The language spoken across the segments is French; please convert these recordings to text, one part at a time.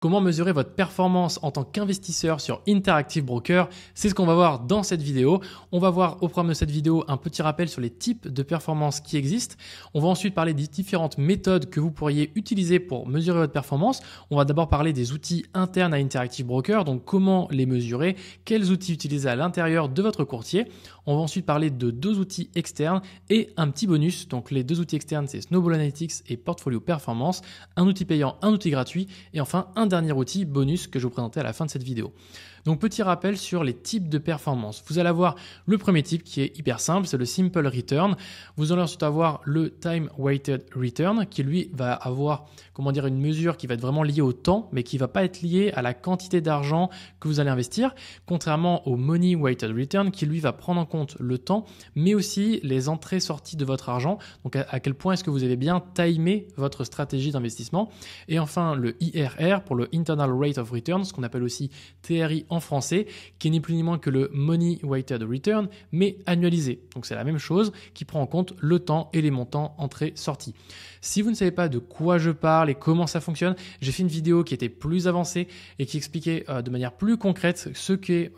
Comment mesurer votre performance en tant qu'investisseur sur Interactive Broker? C'est ce qu'on va voir dans cette vidéo. On va voir au programme de cette vidéo un petit rappel sur les types de performances qui existent. On va ensuite parler des différentes méthodes que vous pourriez utiliser pour mesurer votre performance. On va d'abord parler des outils internes à Interactive Broker, donc comment les mesurer, quels outils utiliser à l'intérieur de votre courtier. On va ensuite parler de deux outils externes et un petit bonus. Donc les deux outils externes, c'est Snowball Analytics et Portfolio Performance, un outil payant, un outil gratuit et enfin un dernier outil bonus que je vais vous présenter à la fin de cette vidéo. Donc petit rappel sur les types de performance. Vous allez avoir le premier type qui est hyper simple, c'est le Simple Return. Vous allez ensuite avoir le Time Weighted Return qui lui va avoir une mesure qui va être vraiment liée au temps mais qui ne va pas être liée à la quantité d'argent que vous allez investir, contrairement au Money Weighted Return qui lui va prendre en compte le temps mais aussi les entrées-sorties de votre argent. Donc à quel point est-ce que vous avez bien timé votre stratégie d'investissement. Et enfin le IRR pour le Internal Rate of Return, ce qu'on appelle aussi TRI en français, qui est ni plus ni moins que le Money Weighted Return, mais annualisé. Donc c'est la même chose qui prend en compte le temps et les montants entrées-sorties. Si vous ne savez pas de quoi je parle et comment ça fonctionne, j'ai fait une vidéo qui était plus avancée et qui expliquait de manière plus concrète ce qu'est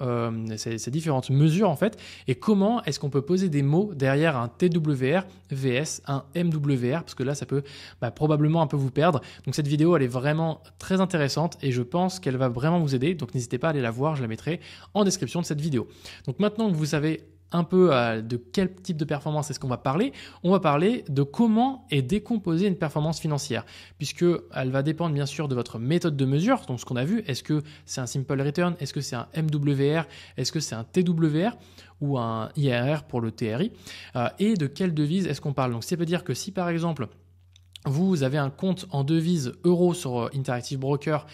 ces différentes mesures en fait et comment est-ce qu'on peut poser des mots derrière un TWR vs un MWR, parce que là ça peut probablement un peu vous perdre. Donc cette vidéo elle est vraiment très intéressante et je pense qu'elle va vraiment vous aider, donc n'hésitez pas à aller la voir, je la mettrai en description de cette vidéo. Donc maintenant que vous savez un peu de quel type de performance est-ce qu'on va parler, on va parler de comment est décomposée une performance financière, puisque elle va dépendre bien sûr de votre méthode de mesure, donc ce qu'on a vu, est-ce que c'est un Simple Return, est-ce que c'est un MWR, est-ce que c'est un TWR ou un IRR pour le TRI, et de quelle devise est-ce qu'on parle. Donc ça veut dire que si par exemple vous avez un compte en devise euro sur Interactive Broker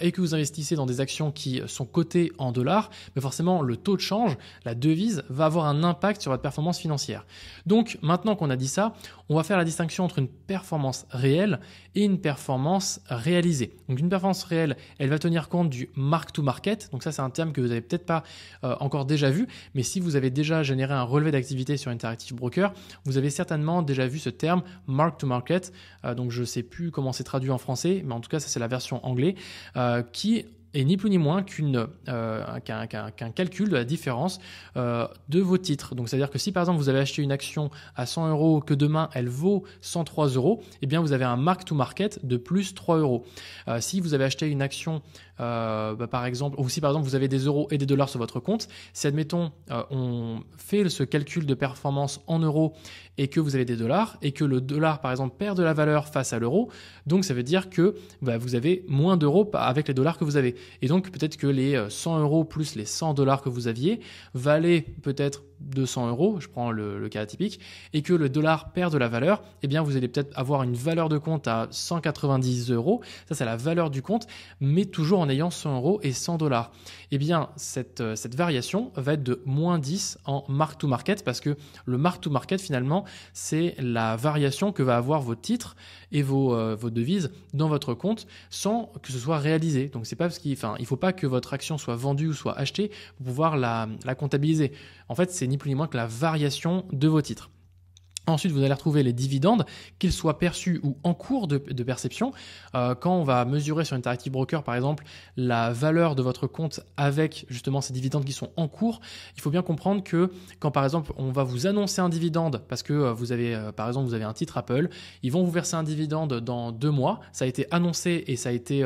et que vous investissez dans des actions qui sont cotées en dollars, mais forcément le taux de change, la devise, va avoir un impact sur votre performance financière. Donc maintenant qu'on a dit ça, on va faire la distinction entre une performance réelle et une performance réalisée. Donc une performance réelle, elle va tenir compte du mark to market. Donc ça c'est un terme que vous n'avez peut-être pas encore déjà vu, mais si vous avez déjà généré un relevé d'activité sur Interactive Broker, vous avez certainement déjà vu ce terme mark to market. Donc je ne sais plus comment c'est traduit en français, mais en tout cas ça c'est la version anglaise qui est ni plus ni moins qu'un calcul de la différence de vos titres. Donc c'est-à-dire que si par exemple vous avez acheté une action à 100 € que demain elle vaut 103 €, eh bien vous avez un mark to market de plus 3 €. Si vous avez acheté une action par exemple, ou si par exemple vous avez des euros et des dollars sur votre compte, si admettons on fait ce calcul de performance en euros et que vous avez des dollars et que le dollar par exemple perd de la valeur face à l'euro, donc ça veut dire que vous avez moins d'euros avec les dollars que vous avez. Et donc peut-être que les 100 € plus les 100 $ que vous aviez valaient peut-être 200 €, je prends le cas typique, et que le dollar perd de la valeur, eh bien vous allez peut-être avoir une valeur de compte à 190 €, ça c'est la valeur du compte, mais toujours en ayant 100 € et 100 $. Eh bien cette variation va être de moins 10 en mark to market, parce que le mark to market finalement c'est la variation que va avoir vos titres et vos devises dans votre compte sans que ce soit réalisé. Donc c'est pas parce il faut pas que votre action soit vendue ou soit achetée pour pouvoir la comptabiliser. En fait, c'est ni plus ni moins que la variation de vos titres. Ensuite, vous allez retrouver les dividendes, qu'ils soient perçus ou en cours de perception. Quand on va mesurer sur Interactive Broker, par exemple, la valeur de votre compte avec justement ces dividendes qui sont en cours, il faut bien comprendre que quand, par exemple, on va vous annoncer un dividende parce que vous avez, par exemple, vous avez un titre Apple, ils vont vous verser un dividende dans 2 mois. Ça a été annoncé et ça a été,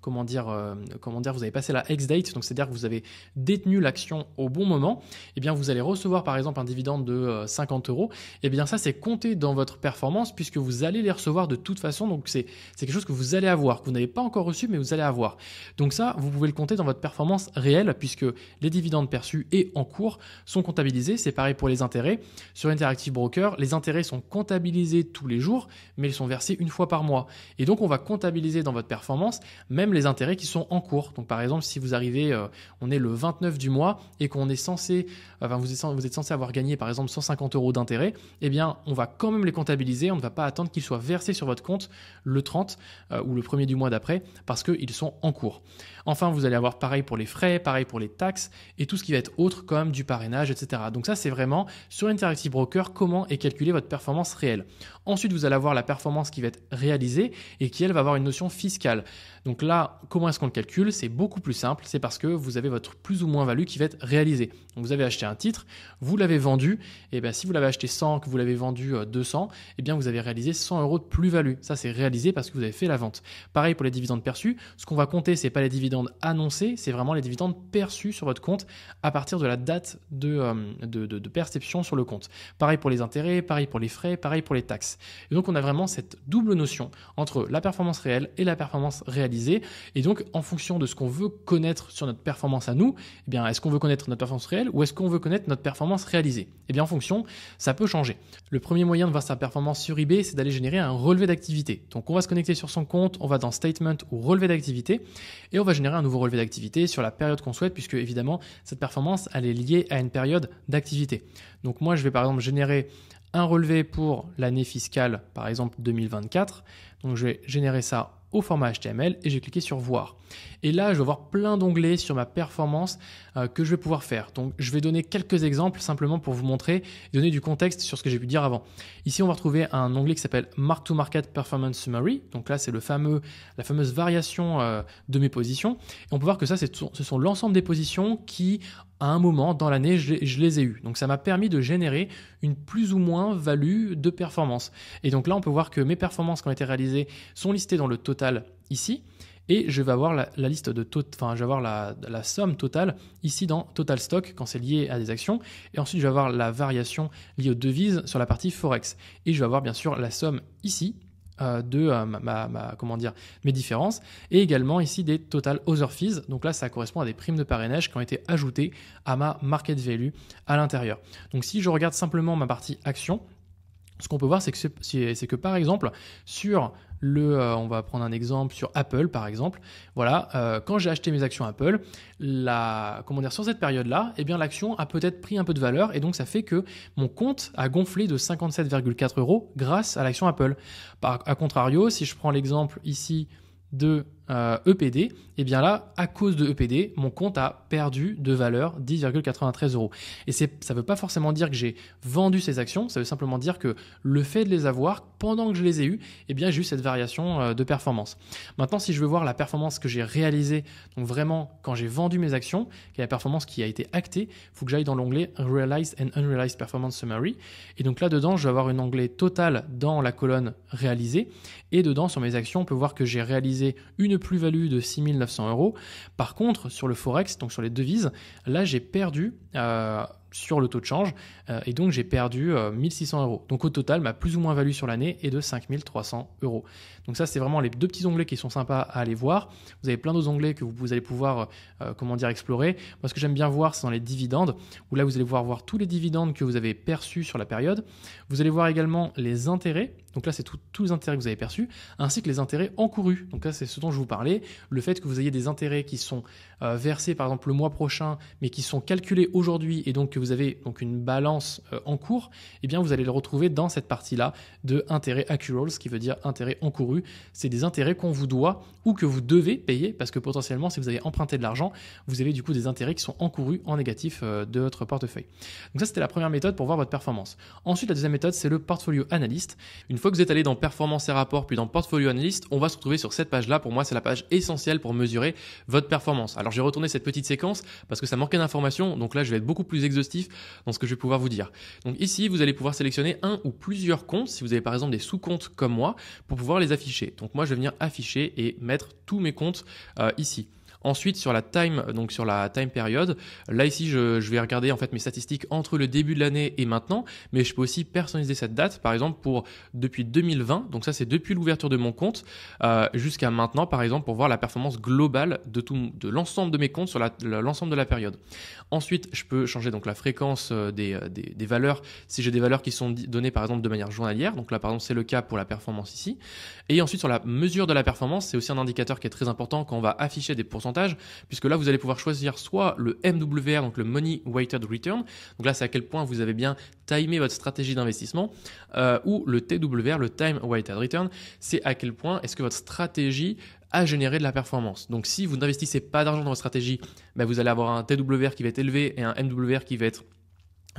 vous avez passé la ex-date, donc c'est-à-dire que vous avez détenu l'action au bon moment. Eh bien, vous allez recevoir, par exemple, un dividende de 50 €. Eh bien, ça, c'est compté dans votre performance puisque vous allez les recevoir de toute façon. Donc c'est quelque chose que vous allez avoir, que vous n'avez pas encore reçu mais vous allez avoir. Donc ça, vous pouvez le compter dans votre performance réelle puisque les dividendes perçus et en cours sont comptabilisés. C'est pareil pour les intérêts. Sur Interactive Broker, les intérêts sont comptabilisés tous les jours mais ils sont versés une fois par mois. Et donc on va comptabiliser dans votre performance même les intérêts qui sont en cours. Donc par exemple, si vous arrivez, on est le 29 du mois et qu'on est censé, vous êtes censé avoir gagné par exemple 150 € d'intérêt, eh bien on va quand même les comptabiliser. On ne va pas attendre qu'ils soient versés sur votre compte le 30 ou le premier du mois d'après parce qu'ils sont en cours. Enfin, vous allez avoir pareil pour les frais, pareil pour les taxes et tout ce qui va être autre comme du parrainage, etc. Donc ça, c'est vraiment sur Interactive Broker comment est calculée votre performance réelle. Ensuite, vous allez avoir la performance qui va être réalisée et qui, elle, va avoir une notion fiscale. Donc là, comment est-ce qu'on le calcule? C'est beaucoup plus simple. C'est parce que vous avez votre plus ou moins value qui va être réalisée. Donc vous avez acheté un titre, vous l'avez vendu, et bien si vous l'avez acheté 100, que vous l'avez vendu 200, et bien vous avez réalisé 100 € de plus-value. Ça, c'est réalisé parce que vous avez fait la vente. Pareil pour les dividendes perçus. Ce qu'on va compter, c'est pas les dividendes annoncés, c'est vraiment les dividendes perçus sur votre compte à partir de la date de perception sur le compte. Pareil pour les intérêts, pareil pour les frais, pareil pour les taxes. Et donc, on a vraiment cette double notion entre la performance réelle et la performance réalisée. Et donc, en fonction de ce qu'on veut connaître sur notre performance à nous, eh bien, est-ce qu'on veut connaître notre performance réelle ou est-ce qu'on veut connaître notre performance réalisée? Eh bien, en fonction, ça peut changer. Le premier moyen de voir sa performance sur eBay, c'est d'aller générer un relevé d'activité. Donc, on va se connecter sur son compte, on va dans Statement ou Relevé d'activité et on va générer un nouveau relevé d'activité sur la période qu'on souhaite puisque, évidemment, cette performance, elle est liée à une période d'activité. Donc, moi, je vais par exemple générer un relevé pour l'année fiscale, par exemple 2024. Donc, je vais générer ça au format HTML et j'ai cliqué sur voir. Et là, je vais avoir plein d'onglets sur ma performance que je vais pouvoir faire. Donc, je vais donner quelques exemples simplement pour vous montrer et donner du contexte sur ce que j'ai pu dire avant. Ici, on va retrouver un onglet qui s'appelle Mark to Market Performance Summary. Donc là, c'est la fameuse variation de mes positions. Et on peut voir que ça, ce sont l'ensemble des positions qui, à un moment dans l'année, je les ai eues. Donc, ça m'a permis de générer une plus ou moins value de performance. Et donc là, on peut voir que mes performances qui ont été réalisées sont listées dans le total ici. Et je vais avoir la liste de je vais avoir la somme totale ici dans Total Stock quand c'est lié à des actions. Et ensuite, je vais avoir la variation liée aux devises sur la partie Forex. Et je vais avoir bien sûr la somme ici mes différences et également ici des Total Other Fees. Donc là, ça correspond à des primes de parrainage qui ont été ajoutées à ma Market Value à l'intérieur. Donc si je regarde simplement ma partie action, ce qu'on peut voir, c'est que par exemple, sur on va prendre un exemple sur Apple, par exemple. Voilà, quand j'ai acheté mes actions Apple, sur cette période-là, eh bien, l'action a peut-être pris un peu de valeur et donc ça fait que mon compte a gonflé de 57,4 € grâce à l'action Apple. A contrario, si je prends l'exemple ici de EPD, et bien là, à cause de EPD, mon compte a perdu de valeur 10,93 €. Et ça ne veut pas forcément dire que j'ai vendu ces actions, ça veut simplement dire que le fait de les avoir, pendant que je les ai eues, eh bien j'ai eu cette variation de performance. Maintenant, si je veux voir la performance que j'ai réalisée, donc vraiment quand j'ai vendu mes actions, qui est la performance qui a été actée, il faut que j'aille dans l'onglet Realized and Unrealized Performance Summary. Et donc là-dedans, je vais avoir un onglet total dans la colonne réalisée. Et dedans, sur mes actions, on peut voir que j'ai réalisé une plus-value de 6 900 €. Par contre, sur le Forex, donc sur les devises, là, j'ai perdu sur le taux de change et donc j'ai perdu 1600 €. Donc au total, ma plus ou moins value sur l'année est de 5300 €. Donc ça, c'est vraiment les deux petits onglets qui sont sympas à aller voir. Vous avez plein d'autres onglets que vous allez pouvoir explorer. Moi, ce que j'aime bien voir, c'est dans les dividendes, où là, vous allez pouvoir voir tous les dividendes que vous avez perçus sur la période. Vous allez voir également les intérêts. Donc là, c'est tous les intérêts que vous avez perçus, ainsi que les intérêts encourus. Donc là, c'est ce dont je vous parlais. Le fait que vous ayez des intérêts qui sont versés, par exemple, le mois prochain, mais qui sont calculés aujourd'hui, et donc que vous avez donc une balance en cours, eh bien, vous allez le retrouver dans cette partie-là de intérêts accruals, ce qui veut dire intérêts encourus. C'est des intérêts qu'on vous doit ou que vous devez payer, parce que potentiellement, si vous avez emprunté de l'argent, vous avez du coup des intérêts qui sont encourus en négatif de votre portefeuille. Donc ça, c'était la première méthode pour voir votre performance. Ensuite, la deuxième méthode, c'est le Portfolio Analyst. Une fois que vous êtes allé dans Performance et Rapports, puis dans Portfolio Analyst, on va se retrouver sur cette page-là. Pour moi, c'est la page essentielle pour mesurer votre performance. Alors, j'ai retourné cette petite séquence parce que ça manquait d'informations. Donc là, je vais être beaucoup plus exhaustif dans ce que je vais pouvoir vous dire. Donc ici, vous allez pouvoir sélectionner un ou plusieurs comptes, si vous avez par exemple des sous-comptes comme moi, pour pouvoir les afficher. Donc moi, je vais venir afficher et mettre tous mes comptes ici. Ensuite, sur la time période, là ici, je vais regarder en fait mes statistiques entre le début de l'année et maintenant, mais je peux aussi personnaliser cette date, par exemple depuis 2020. Donc ça, c'est depuis l'ouverture de mon compte jusqu'à maintenant, par exemple, pour voir la performance globale de l'ensemble de mes comptes sur l'ensemble de la période. Ensuite, je peux changer donc la fréquence des valeurs si j'ai des valeurs qui sont données par exemple de manière journalière. Donc là, par exemple, c'est le cas pour la performance ici. Et ensuite, sur la mesure de la performance, c'est aussi un indicateur qui est très important quand on va afficher des pourcentages pourcentage, puisque là, vous allez pouvoir choisir soit le MWR, donc le Money Weighted Return, donc là, c'est à quel point vous avez bien timé votre stratégie d'investissement, ou le TWR, le Time Weighted Return, c'est à quel point est-ce que votre stratégie a généré de la performance. Donc si vous n'investissez pas d'argent dans votre stratégie, vous allez avoir un TWR qui va être élevé et un MWR qui va être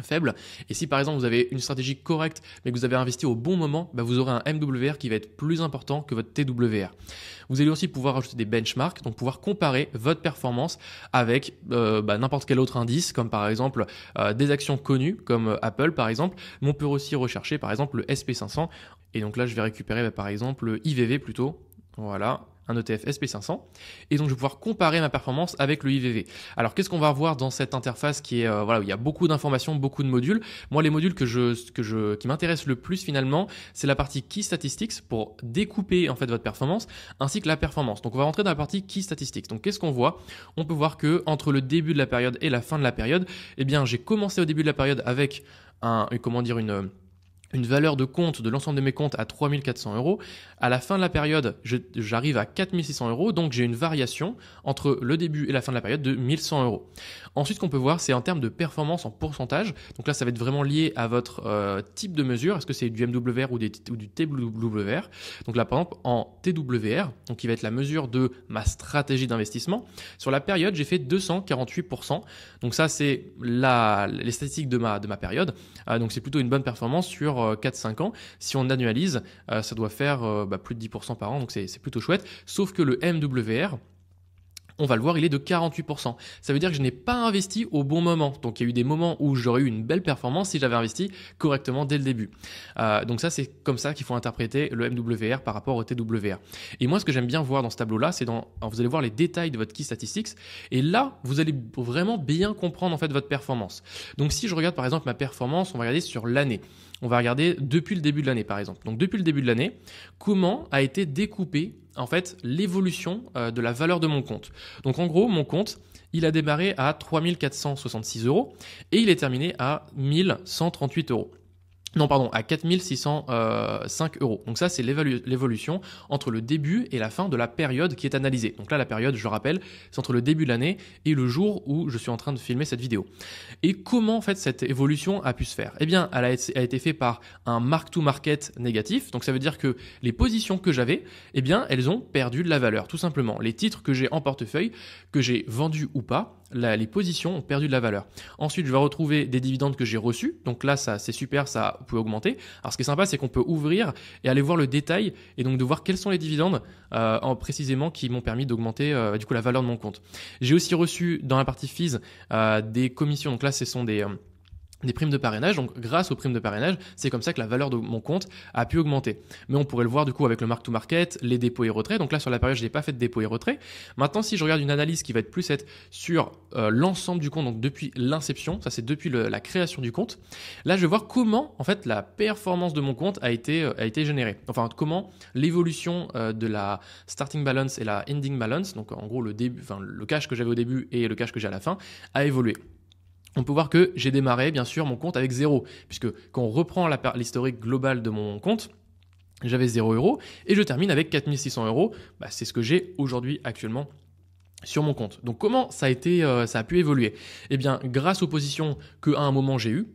faible. Et si par exemple vous avez une stratégie correcte mais que vous avez investi au bon moment, vous aurez un MWR qui va être plus important que votre TWR. Vous allez aussi pouvoir ajouter des benchmarks, donc pouvoir comparer votre performance avec n'importe quel autre indice, comme par exemple des actions connues comme Apple par exemple, mais on peut aussi rechercher par exemple le SP500. Et donc là je vais récupérer par exemple le IVV plutôt, voilà, un ETF SP500, et donc je vais pouvoir comparer ma performance avec le IVV. Alors qu'est-ce qu'on va avoir dans cette interface qui est où il y a beaucoup d'informations, beaucoup de modules. Moi les modules qui m'intéressent le plus finalement, c'est la partie Key Statistics pour découper en fait votre performance ainsi que la performance. Donc on va rentrer dans la partie Key Statistics. Donc qu'est-ce qu'on voit? On peut voir que entre le début de la période et la fin de la période, j'ai commencé au début de la période avec une valeur de compte de l'ensemble de mes comptes à 3 400 €. À la fin de la période, j'arrive à 4 600 €. Donc, j'ai une variation entre le début et la fin de la période de 1 100 €. Ensuite, ce qu'on peut voir, c'est en termes de performance en pourcentage. Donc là, ça va être vraiment lié à votre type de mesure. Est-ce que c'est du MWR ou du TWR? Donc là, par exemple, en TWR, donc qui va être la mesure de ma stratégie d'investissement, sur la période, j'ai fait 248%. Donc ça, c'est les statistiques de ma période. Donc c'est plutôt une bonne performance sur 4-5 ans. Si on annualise, ça doit faire plus de 10% par an, donc c'est plutôt chouette. Sauf que le MWR, on va le voir, il est de 48%. Ça veut dire que je n'ai pas investi au bon moment. Donc il y a eu des moments où j'aurais eu une belle performance si j'avais investi correctement dès le début. Donc ça, c'est comme ça qu'il faut interpréter le MWR par rapport au TWR. Et moi, ce que j'aime bien voir dans ce tableau-là, c'est vous allez voir les détails de votre Key Statistics. Et là, vous allez vraiment bien comprendre en fait votre performance. Donc si je regarde par exemple ma performance, on va regarder sur l'année. On va regarder depuis le début de l'année par exemple. Donc depuis le début de l'année, comment a été découpé en fait l'évolution de la valeur de mon compte. Donc en gros, mon compte, il a démarré à 3 466 € et il est terminé à 1 138 €. Non, pardon, à 4 605 €. Donc ça, c'est l'évolution entre le début et la fin de la période qui est analysée. Donc là, la période, je rappelle, c'est entre le début de l'année et le jour où je suis en train de filmer cette vidéo. Et comment, en fait, cette évolution a pu se faire? Eh bien, elle a été faite par un mark-to-market négatif. Donc ça veut dire que les positions que j'avais, eh bien, elles ont perdu de la valeur, tout simplement. Les titres que j'ai en portefeuille, que j'ai vendus ou pas, les positions ont perdu de la valeur. Ensuite, je vais retrouver des dividendes que j'ai reçus. Donc là, ça, c'est super, ça peut augmenter. Alors, ce qui est sympa, c'est qu'on peut ouvrir et aller voir le détail et donc de voir quels sont les dividendes précisément qui m'ont permis d'augmenter du coup la valeur de mon compte. J'ai aussi reçu dans la partie fees des commissions. Donc là, ce sont des primes de parrainage. Donc grâce aux primes de parrainage, c'est comme ça que la valeur de mon compte a pu augmenter. Mais on pourrait le voir du coup avec le mark to market, les dépôts et retraits. Donc là sur la période, je n'ai pas fait de dépôts et retraits. Maintenant, si je regarde une analyse qui va être plus sur l'ensemble du compte, donc depuis l'inception, ça c'est depuis la création du compte. Là, je vais voir comment en fait la performance de mon compte a été générée. Enfin, comment l'évolution de la starting balance et la ending balance, donc en gros le cash que j'avais au début et le cash que j'ai à la fin, a évolué. On peut voir que j'ai démarré, bien sûr, mon compte avec 0, puisque quand on reprend l'historique global de mon compte, j'avais 0 € et je termine avec 4 600 €. C'est ce que j'ai aujourd'hui actuellement sur mon compte. Donc comment ça a pu évoluer? Eh bien, grâce aux positions qu'à un moment j'ai eues,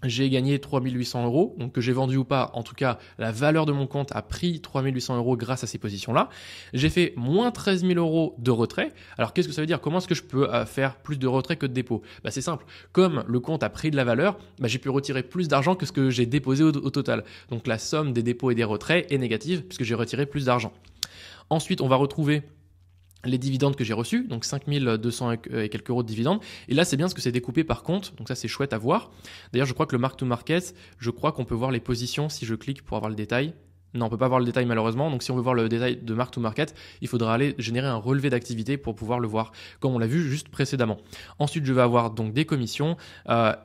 j'ai gagné 3 800 €, donc que j'ai vendu ou pas, en tout cas, la valeur de mon compte a pris 3 800 € grâce à ces positions-là. J'ai fait moins 13 000 € de retrait. Alors, qu'est-ce que ça veut dire? Comment est-ce que je peux faire plus de retrait que de dépôt? C'est simple. Comme le compte a pris de la valeur, j'ai pu retirer plus d'argent que ce que j'ai déposé au total. Donc, la somme des dépôts et des retraits est négative puisque j'ai retiré plus d'argent. Ensuite, on va retrouver les dividendes que j'ai reçus, donc 5 200 et quelques euros de dividendes. Et là, c'est bien parce que c'est découpé par compte, donc ça, c'est chouette à voir. D'ailleurs, je crois que le mark-to-market, je crois qu'on peut voir les positions si je clique pour avoir le détail. Non, on peut pas voir le détail malheureusement. Donc si on veut voir le détail de mark to market, il faudra aller générer un relevé d'activité pour pouvoir le voir, comme on l'a vu juste précédemment. Ensuite, je vais avoir donc des commissions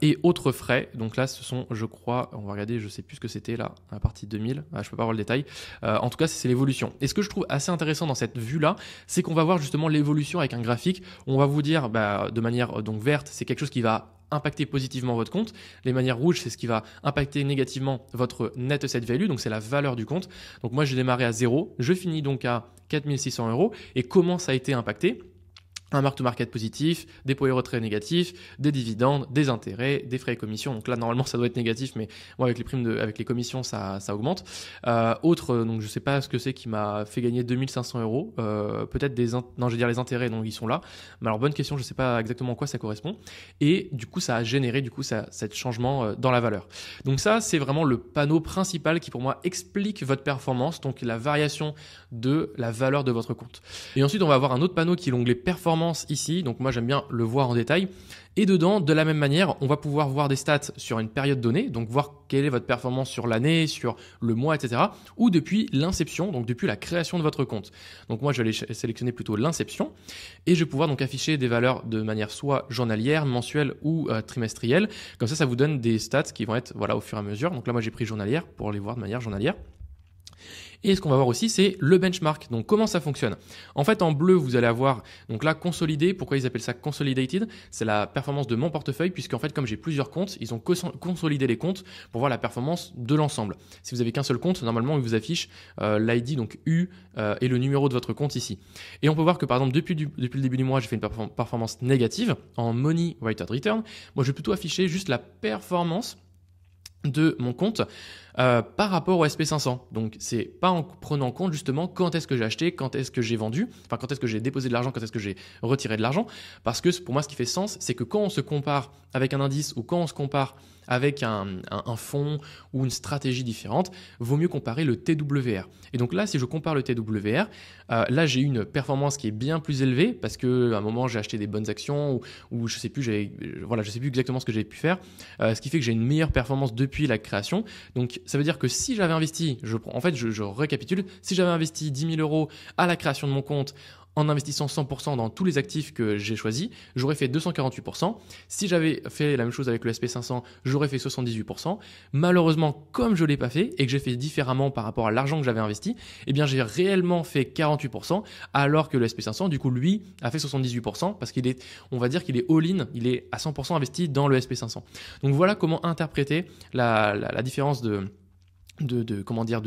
et autres frais. Donc là, ce sont, je crois, on va regarder, je sais plus ce que c'était là, à la partie 2000. Je peux pas voir le détail. En tout cas, c'est l'évolution. Et ce que je trouve assez intéressant dans cette vue-là, c'est qu'on va voir justement l'évolution avec un graphique. On va vous dire, de manière donc verte, c'est quelque chose qui va impacter positivement votre compte. Les manières rouges, c'est ce qui va impacter négativement votre net asset value, donc c'est la valeur du compte. Donc moi, j'ai démarré à 0, je finis donc à 4 600 €. Et comment ça a été impacté? un mark-to-market positif, des poids et retraits négatifs, des dividendes, des intérêts, des frais et commissions. Donc là, normalement, ça doit être négatif, mais moi, avec les avec les commissions, ça augmente. Autre, donc je sais pas ce que c'est qui m'a fait gagner 2500 euros. Peut-être non, je vais dire les intérêts, donc ils sont là. Mais alors, bonne question, je sais pas exactement à quoi ça correspond. Et du coup, ça a généré cet changement dans la valeur. Donc ça, c'est vraiment le panneau principal qui, pour moi, explique votre performance, donc la variation de la valeur de votre compte. Et ensuite, on va avoir un autre panneau qui est l'onglet performance ici. Donc moi, j'aime bien le voir en détail. Et dedans, de la même manière, on va pouvoir voir des stats sur une période donnée, donc voir quelle est votre performance sur l'année, sur le mois, etc. Ou depuis l'inception, donc depuis la création de votre compte. Donc moi, je vais sélectionner plutôt l'inception et je vais pouvoir donc afficher des valeurs de manière soit journalière, mensuelle ou trimestrielle. Comme ça vous donne des stats qui vont être voilà, au fur et à mesure. Donc là, moi, j'ai pris journalière pour les voir de manière journalière. Et ce qu'on va voir aussi, c'est le benchmark. Donc, comment ça fonctionne? En fait, en bleu, vous allez avoir, donc là, consolidé. Pourquoi ils appellent ça consolidated? C'est la performance de mon portefeuille, puisqu'en fait, comme j'ai plusieurs comptes, ils ont consolidé les comptes pour voir la performance de l'ensemble. Si vous avez qu'un seul compte, normalement, il vous affiche l'ID, donc U, et le numéro de votre compte ici. Et on peut voir que, par exemple, depuis le début du mois, j'ai fait une performance négative en Money Weighted Return. Moi, je vais plutôt afficher juste la performance de mon compte par rapport au SP500. Donc, c'est pas en prenant en compte justement quand est-ce que j'ai acheté, quand est-ce que j'ai vendu, enfin quand est-ce que j'ai déposé de l'argent, quand est-ce que j'ai retiré de l'argent. Parce que pour moi, ce qui fait sens, c'est que quand on se compare avec un indice ou quand on se compare avec un fonds ou une stratégie différente, vaut mieux comparer le TWR. Et donc là, si je compare le TWR, là j'ai une performance qui est bien plus élevée parce qu'à un moment j'ai acheté des bonnes actions ou je sais plus, je sais plus exactement ce que j'ai pu faire, ce qui fait que j'ai une meilleure performance depuis la création. Donc ça veut dire que si j'avais investi, je récapitule, si j'avais investi 10 000 euros à la création de mon compte en investissant 100% dans tous les actifs que j'ai choisis, j'aurais fait 248%. Si j'avais fait la même chose avec le SP500, j'aurais fait 78%. Malheureusement, comme je ne l'ai pas fait et que j'ai fait différemment par rapport à l'argent que j'avais investi, eh bien j'ai réellement fait 48%, alors que le SP500, du coup, lui, a fait 78% parce on va dire qu'il est all-in, il est à 100% investi dans le SP500. Donc voilà comment interpréter la différence de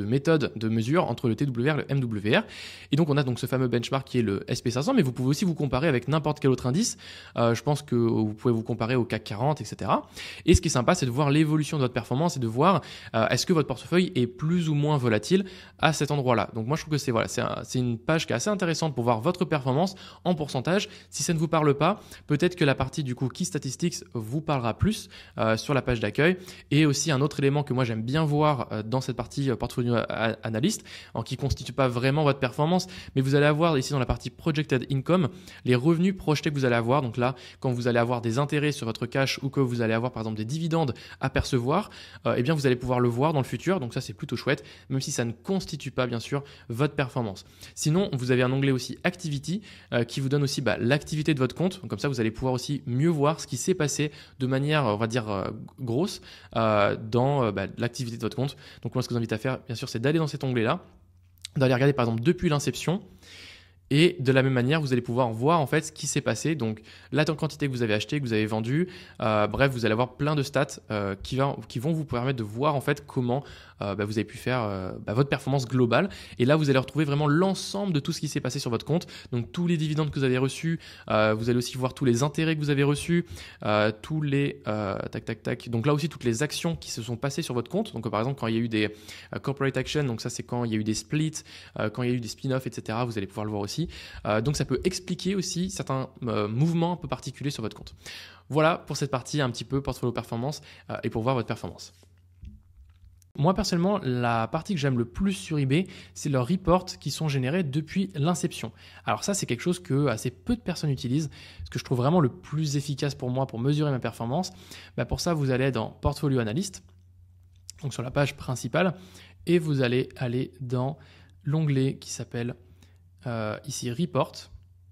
méthode de mesure entre le TWR et le MWR. Et donc, on a donc ce fameux benchmark qui est le SP500, mais vous pouvez aussi vous comparer avec n'importe quel autre indice. Je pense que vous pouvez vous comparer au CAC 40, etc. Et ce qui est sympa, c'est de voir l'évolution de votre performance et de voir est-ce que votre portefeuille est plus ou moins volatile à cet endroit-là. Donc, moi, je trouve que c'est une page qui est assez intéressante pour voir votre performance en pourcentage. Si ça ne vous parle pas, peut-être que la partie du coup Key Statistics vous parlera plus sur la page d'accueil. Et aussi, un autre élément que moi, j'aime bien voir dans cette partie portfolio analyst, qui ne constitue pas vraiment votre performance, mais vous allez avoir ici dans la partie projected income, les revenus projetés que vous allez avoir. Donc là, quand vous allez avoir des intérêts sur votre cash ou que vous allez avoir par exemple des dividendes à percevoir, eh bien vous allez pouvoir le voir dans le futur. Donc ça, c'est plutôt chouette, même si ça ne constitue pas bien sûr votre performance. Sinon, vous avez un onglet aussi Activity qui vous donne aussi l'activité de votre compte. Donc, comme ça, vous allez pouvoir aussi mieux voir ce qui s'est passé de manière, on va dire, grosse dans l'activité de votre compte. Donc moi, ce que je vous invite à faire, bien sûr, c'est d'aller dans cet onglet-là, d'aller regarder par exemple depuis l'inception. Et de la même manière, vous allez pouvoir voir en fait ce qui s'est passé. Donc la quantité que vous avez acheté, que vous avez vendu. Bref, vous allez avoir plein de stats qui vont vous permettre de voir en fait comment vous avez pu faire votre performance globale. Et là, vous allez retrouver vraiment l'ensemble de tout ce qui s'est passé sur votre compte. Donc tous les dividendes que vous avez reçus. Vous allez aussi voir tous les intérêts que vous avez reçus. Tous les Donc là aussi, toutes les actions qui se sont passées sur votre compte. Donc par exemple, quand il y a eu des corporate actions, donc ça c'est quand il y a eu des splits, quand il y a eu des spin-offs, etc. Vous allez pouvoir le voir aussi. Donc ça peut expliquer aussi certains mouvements un peu particuliers sur votre compte. Voilà pour cette partie un petit peu portfolio performance et pour voir votre performance. Moi personnellement, la partie que j'aime le plus sur eBay, c'est leurs reports qui sont générés depuis l'inception. Alors ça, c'est quelque chose que assez peu de personnes utilisent, ce que je trouve vraiment le plus efficace pour moi pour mesurer ma performance. Pour ça, vous allez dans Portfolio Analyst, donc sur la page principale, et vous allez aller dans l'onglet qui s'appelle ici Report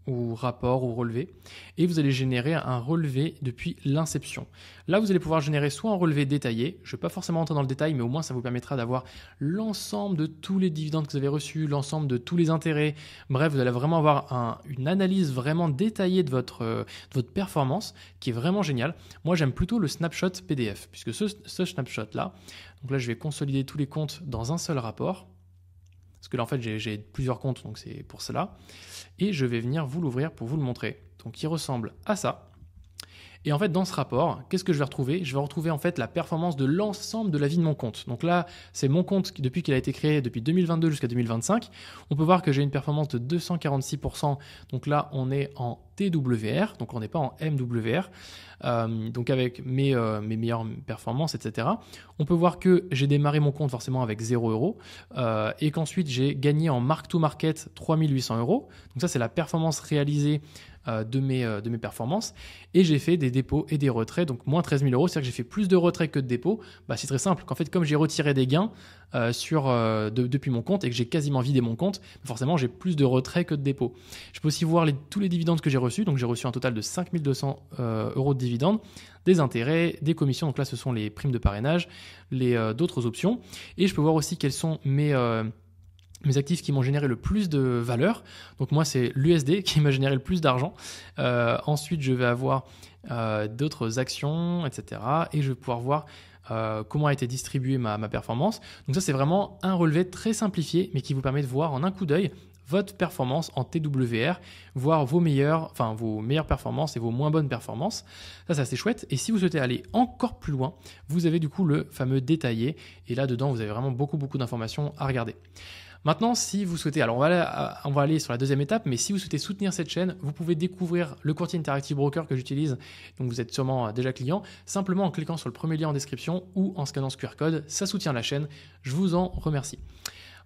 ou rapport ou relevé, et vous allez générer un relevé depuis l'inception. Là, vous allez pouvoir générer soit un relevé détaillé, je ne vais pas forcément entrer dans le détail, mais au moins ça vous permettra d'avoir l'ensemble de tous les dividendes que vous avez reçus, l'ensemble de tous les intérêts. Bref, vous allez vraiment avoir une analyse vraiment détaillée de votre performance, qui est vraiment géniale. Moi, j'aime plutôt le snapshot PDF, puisque ce snapshot-là, donc là, je vais consolider tous les comptes dans un seul rapport. parce que là en fait j'ai plusieurs comptes, donc c'est pour cela. Et je vais venir vous l'ouvrir pour vous le montrer. Donc il ressemble à ça. Et en fait, dans ce rapport, qu'est-ce que je vais retrouver? Je vais retrouver en fait la performance de l'ensemble de la vie de mon compte. Donc là, c'est mon compte depuis qu'il a été créé, depuis 2022 jusqu'à 2025. On peut voir que j'ai une performance de 246%. Donc là, on est en TWR, donc on n'est pas en MWR. Donc avec mes meilleures performances, etc. On peut voir que j'ai démarré mon compte forcément avec 0 € et qu'ensuite j'ai gagné en mark to market 3800 €. Donc ça, c'est la performance réalisée de mes performances, et j'ai fait des dépôts et des retraits, donc moins 13 000 €, c'est-à-dire que j'ai fait plus de retraits que de dépôts. C'est très simple, qu'en fait comme j'ai retiré des gains depuis mon compte et que j'ai quasiment vidé mon compte, forcément j'ai plus de retraits que de dépôts. Je peux aussi voir tous les dividendes que j'ai reçus, donc j'ai reçu un total de 5 200 € de dividendes, des intérêts, des commissions, donc là ce sont les primes de parrainage, d'autres options, et je peux voir aussi quels sont mes actifs qui m'ont généré le plus de valeur. Donc moi, c'est l'USD qui m'a généré le plus d'argent. Ensuite, je vais avoir d'autres actions, etc. Et je vais pouvoir voir comment a été distribuée ma performance. Donc ça, c'est vraiment un relevé très simplifié, mais qui vous permet de voir en un coup d'œil votre performance en TWR, voir vos meilleures performances et vos moins bonnes performances. Ça, c'est assez chouette. Et si vous souhaitez aller encore plus loin, vous avez du coup le fameux détaillé. Et là-dedans, vous avez vraiment beaucoup d'informations à regarder. Maintenant, si vous souhaitez, alors on va aller sur la deuxième étape, mais si vous souhaitez soutenir cette chaîne, vous pouvez découvrir le courtier Interactive Broker que j'utilise, donc vous êtes sûrement déjà client, simplement en cliquant sur le premier lien en description ou en scannant ce QR code, ça soutient la chaîne, je vous en remercie.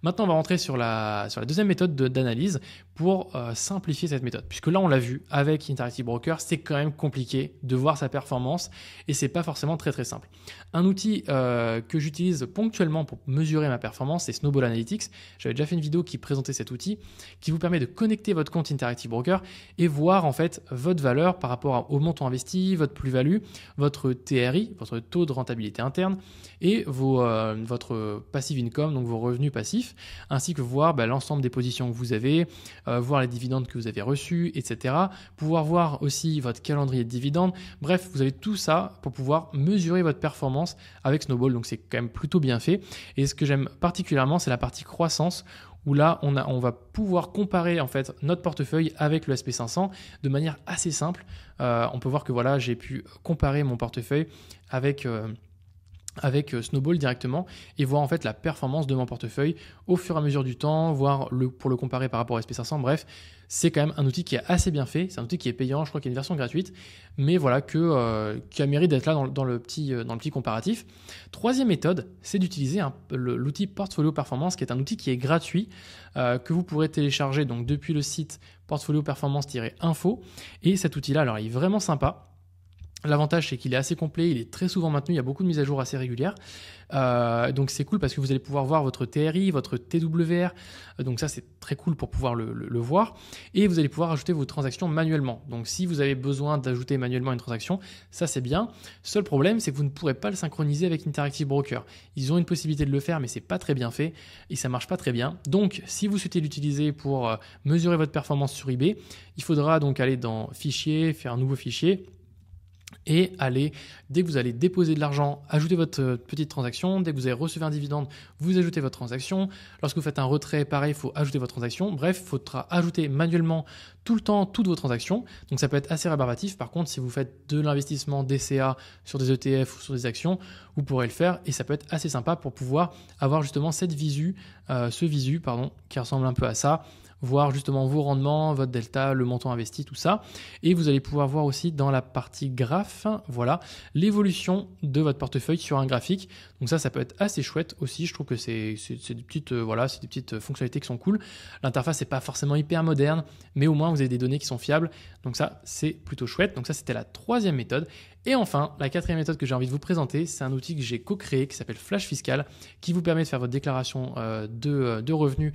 Maintenant, on va rentrer sur la deuxième méthode d'analyse pour simplifier cette méthode. Puisque là, on l'a vu avec Interactive Broker, c'est quand même compliqué de voir sa performance et c'est pas forcément très simple. Un outil que j'utilise ponctuellement pour mesurer ma performance, c'est Snowball Analytics. J'avais déjà fait une vidéo qui présentait cet outil qui vous permet de connecter votre compte Interactive Broker et voir en fait votre valeur par rapport au montant investi, votre plus-value, votre TRI, votre taux de rentabilité interne et votre passive income, donc vos revenus passifs, ainsi que voir l'ensemble des positions que vous avez, voir les dividendes que vous avez reçus, etc. Pouvoir voir aussi votre calendrier de dividendes. Bref, vous avez tout ça pour pouvoir mesurer votre performance avec Snowball, donc c'est quand même plutôt bien fait. Et ce que j'aime particulièrement, c'est la partie croissance, où là, on va pouvoir comparer en fait notre portefeuille avec le SP500 de manière assez simple. On peut voir que voilà, j'ai pu comparer mon portefeuille avec Snowball directement et voir en fait la performance de mon portefeuille au fur et à mesure du temps, pour le comparer par rapport au SP500. Bref, c'est quand même un outil qui est assez bien fait. C'est un outil qui est payant, je crois qu'il y a une version gratuite, mais voilà qui a mérite d'être là dans le petit comparatif. Troisième méthode, c'est d'utiliser l'outil Portfolio Performance, qui est un outil qui est gratuit, que vous pourrez télécharger donc depuis le site portfolioperformance-info. Et cet outil-là, alors il est vraiment sympa. L'avantage, c'est qu'il est assez complet, il est très souvent maintenu, il y a beaucoup de mises à jour assez régulières. Donc c'est cool parce que vous allez pouvoir voir votre TRI, votre TWR. Donc ça, c'est très cool pour pouvoir le voir. Et vous allez pouvoir ajouter vos transactions manuellement. Donc si vous avez besoin d'ajouter manuellement une transaction, ça c'est bien. Seul problème, c'est que vous ne pourrez pas le synchroniser avec Interactive Broker. Ils ont une possibilité de le faire, mais c'est pas très bien fait et ça marche pas très bien. Donc si vous souhaitez l'utiliser pour mesurer votre performance sur eBay, il faudra donc aller dans Fichier, faire un nouveau fichier. Et dès que vous allez déposer de l'argent, ajoutez votre petite transaction. Dès que vous avez reçu un dividende, vous ajoutez votre transaction. Lorsque vous faites un retrait, pareil, il faut ajouter votre transaction. Bref, il faudra ajouter manuellement tout le temps toutes vos transactions. Donc ça peut être assez rébarbatif. Par contre, si vous faites de l'investissement DCA sur des ETF ou sur des actions, vous pourrez le faire et ça peut être assez sympa pour pouvoir avoir justement ce visu qui ressemble un peu à ça. Voir justement vos rendements, votre delta, le montant investi, tout ça. Et vous allez pouvoir voir aussi dans la partie graphe, voilà, l'évolution de votre portefeuille sur un graphique. Donc ça peut être assez chouette aussi. Je trouve que c'est des petites fonctionnalités qui sont cool. L'interface n'est pas forcément hyper moderne, mais au moins vous avez des données qui sont fiables. Donc ça, c'est plutôt chouette. Donc ça, c'était la troisième méthode. Et enfin, la quatrième méthode que j'ai envie de vous présenter, c'est un outil que j'ai co-créé qui s'appelle Flash Fiscal, qui vous permet de faire votre déclaration de revenus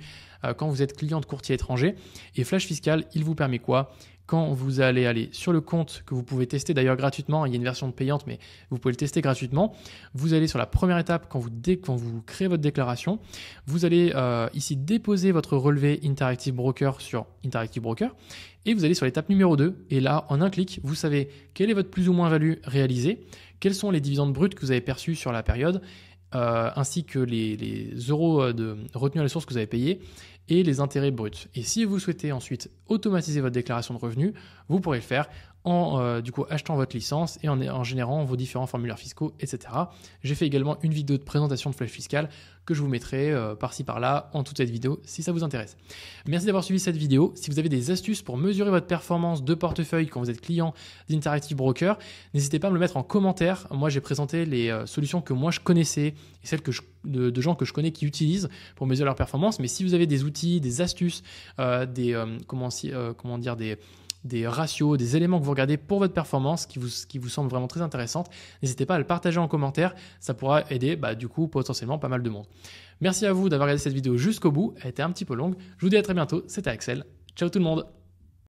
quand vous êtes client de courtier étranger. Et Flash Fiscal, il vous permet quoi? Quand vous allez aller sur le compte que vous pouvez tester d'ailleurs gratuitement, il y a une version payante, mais vous pouvez le tester gratuitement. Vous allez sur la première étape quand vous créez votre déclaration. Vous allez ici déposer votre relevé Interactive Broker sur Interactive Broker. Et vous allez sur l'étape numéro 2. Et là, en un clic, vous savez quelle est votre plus ou moins value réalisée, quels sont les dividendes bruts que vous avez perçus sur la période, ainsi que les euros de retenue à la source que vous avez payés et les intérêts bruts. Et si vous souhaitez ensuite automatiser votre déclaration de revenus, vous pourrez le faire en du coup achetant votre licence et en générant vos différents formulaires fiscaux, etc. J'ai fait également une vidéo de présentation de Flash Fiscal que je vous mettrai par-ci par-là en toute cette vidéo si ça vous intéresse. Merci d'avoir suivi cette vidéo. Si vous avez des astuces pour mesurer votre performance de portefeuille quand vous êtes client d'Interactive Broker, n'hésitez pas à me le mettre en commentaire. Moi, j'ai présenté les solutions que moi je connaissais et celles de gens que je connais qui utilisent pour mesurer leur performance. Mais si vous avez des outils, des astuces, des ratios, des éléments que vous regardez pour votre performance qui vous semblent vraiment très intéressantes, n'hésitez pas à le partager en commentaire, ça pourra aider du coup potentiellement pas mal de monde. Merci à vous d'avoir regardé cette vidéo jusqu'au bout, elle était un petit peu longue, je vous dis à très bientôt, c'était Axel, ciao tout le monde.